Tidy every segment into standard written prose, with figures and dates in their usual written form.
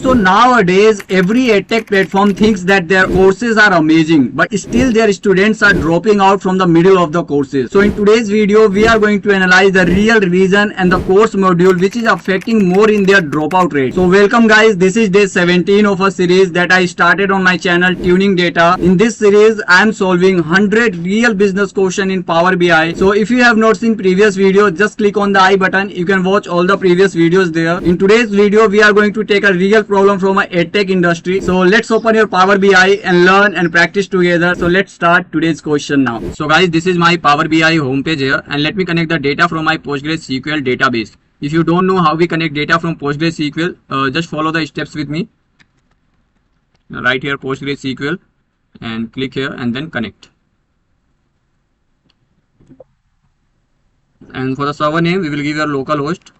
So nowadays, every edtech platform thinks that their courses are amazing, but still their students are dropping out from the middle of the courses. So in today's video, we are going to analyze the real reason and the course module which is affecting more in their dropout rate. So welcome guys, this is day 17 of a series that I started on my channel Tuning Data. In this series, I am solving 100 real business question in Power BI. So if you have not seen previous video, just click on the I button. You can watch all the previous videos there. In today's video, we are going to take a real problem from a edtech industry. So let's open your Power BI and learn and practice together. So let's start today's question now. So guys, this is my Power BI homepage here, and let me connect the data from my PostgreSQL database. If you don't know how we connect data from PostgreSQL, just follow the steps with me. Right here PostgreSQL and click here and then connect. And for the server name, we will give your localhost.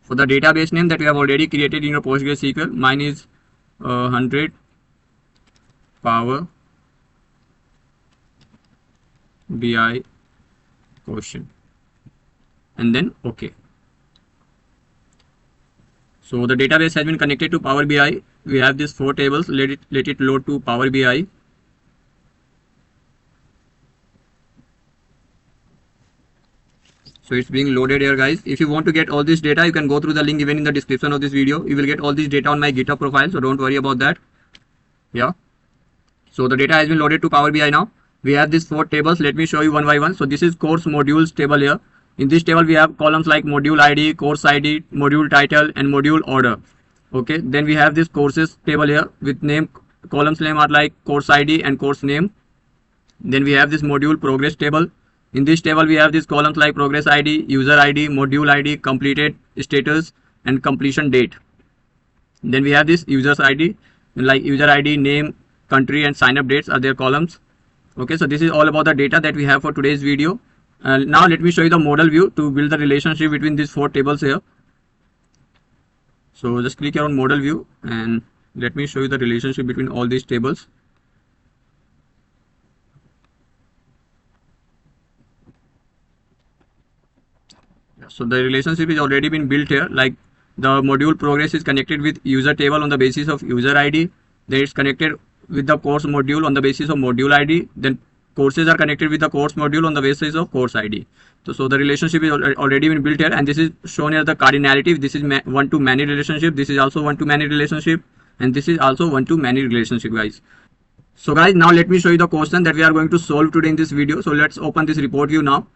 For the database name that we have already created in your PostgreSQL, mine is 100 Power BI question, and then OK. So the database has been connected to Power BI. We have these 4 tables. Let it load to Power BI. So it's being loaded here guys. If you want to get all this data, you can go through the link given in the description of this video. You will get all this data on my GitHub profile, so don't worry about that. Yeah. So the data has been loaded to Power BI now. We have these 4 tables. Let me show you one by one. So this is course modules table here. In this table, we have columns like module ID, course ID, module title, and module order. Okay. Then we have this courses table here with name. Columns name are like course ID and course name. Then we have this module progress table. In this table, we have these columns like progress ID, user ID, module ID, completed status, and completion date. Then we have this users ID, like user ID, name, country, and sign up dates are their columns. Okay, so this is all about the data that we have for today's video. Now let me show you the model view to build the relationship between these 4 tables here. So just click here on model view and let me show you the relationship between all these tables. So the relationship is already been built here, like the module progress is connected with user table on the basis of user ID. Then it's connected with the course module on the basis of module ID. Then courses are connected with the course module on the basis of course ID. So the relationship is already been built here, and this is shown here the cardinality. This is one-to-many relationship. This is also one-to-many relationship, and this is also one-to-many relationship, guys. So guys, now let me show you the question that we are going to solve today in this video. So let's open this report view now.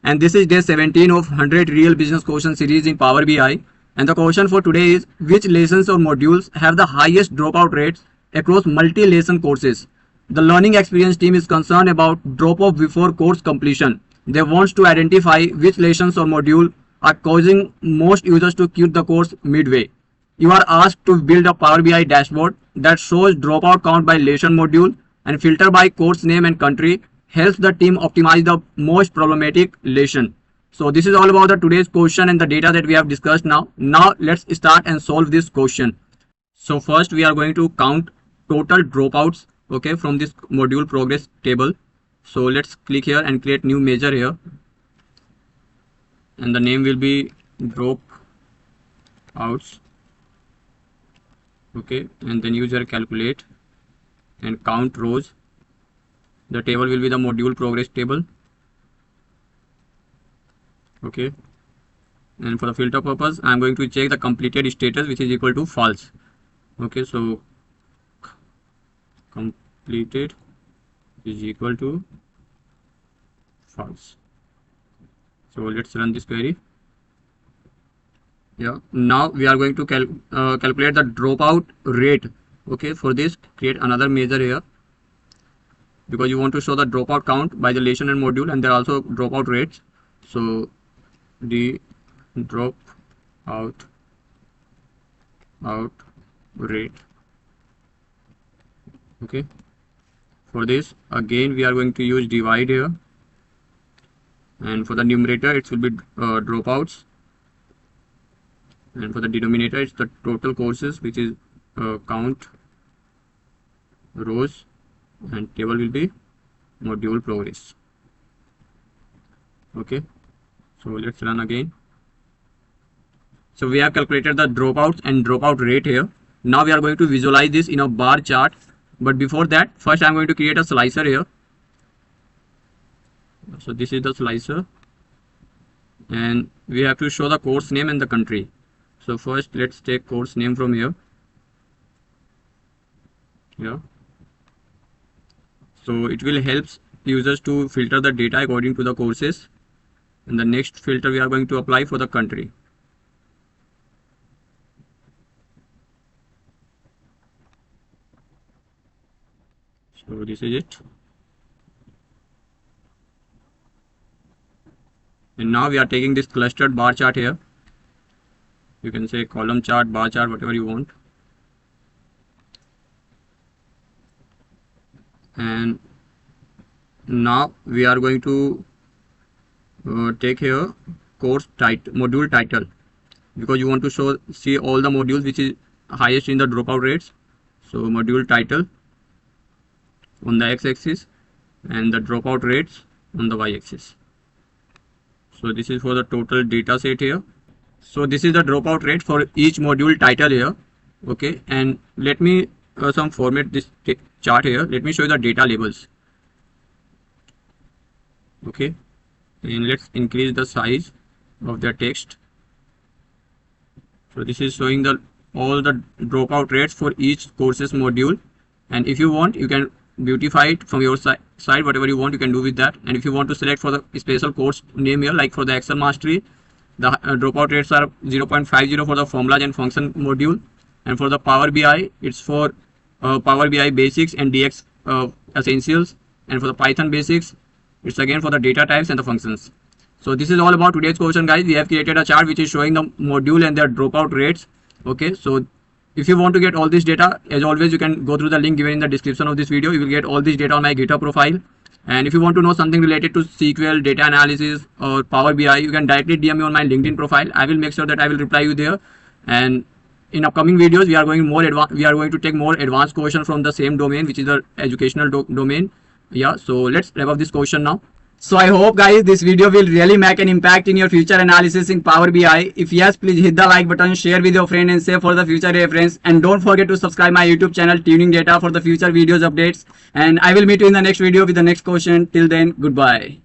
And this is day 17 of 100 real business question series in Power BI. And the question for today is, which lessons or modules have the highest dropout rates across multi-lesson courses? The learning experience team is concerned about drop-off before course completion. They want to identify which lessons or module are causing most users to quit the course midway. You are asked to build a Power BI dashboard that shows dropout count by lesson module and filter by course name and country. Helps the team optimize the most problematic lesson. So this is all about the today's question and the data that we have discussed now. Now let's start and solve this question. So first we are going to count total dropouts, okay, from this module progress table. So let's click here and create new measure here. And the name will be dropouts. Okay, and then use your calculate and count rows. The table will be the module progress table. Okay, and for the filter purpose, I am going to check the completed status, which is equal to false. Okay, so completed is equal to false. So let's run this query. Yeah, now we are going to calculate the dropout rate. Okay, for this, create another measure here, because you want to show the dropout count by the lesson and module, and there are also dropout rates. So the dropout rate. Okay, for this again we are going to use divide here, and for the numerator it will be dropouts, and for the denominator it's the total courses, which is count rows, and table will be module progress. Okay, so let's run again. So we have calculated the dropouts and dropout rate here. Now we are going to visualize this in a bar chart. But before that, first I'm going to create a slicer here. So this is the slicer. And we have to show the course name and the country. So first let's take course name from here. So it will help users to filter the data according to the courses. And the next filter we are going to apply for the country. So this is it. And now we are taking this clustered bar chart here. You can say column chart, bar chart, whatever you want. And now we are going to take here course title, module title, because you want to see all the modules which is highest in the dropout rates. So module title on the x-axis and the dropout rates on the y-axis. So this is for the total data set here. So this is the dropout rate for each module title here. Okay, and let me format this chart here. Let me show you the data labels. Okay, and let's increase the size of the text. So this is showing all the dropout rates for each courses module. And if you want, you can beautify it from your side, whatever you want you can do with that. And if you want to select for the special course name here, like for the Excel mastery, the dropout rates are 0.50 for the formulas and function module. And for the Power BI, it's for Power BI basics and DX essentials. And for the Python basics, it's again for the data types and the functions. So this is all about today's question, guys. We have created a chart which is showing the module and their dropout rates. Okay, so if you want to get all this data, as always, you can go through the link given in the description of this video. You will get all this data on my GitHub profile. And if you want to know something related to SQL, data analysis, or Power BI, you can directly DM me on my LinkedIn profile. I will make sure that I will reply you there. And in upcoming videos, we are going to take more advanced questions from the same domain, which is the educational domain. Yeah, so let's wrap up this question now. So I hope, guys, this video will really make an impact in your future analysis in Power BI. If yes, please hit the like button, share with your friend and save for the future reference. And don't forget to subscribe my YouTube channel Tuning Data for the future videos updates. And I will meet you in the next video with the next question. Till then, goodbye.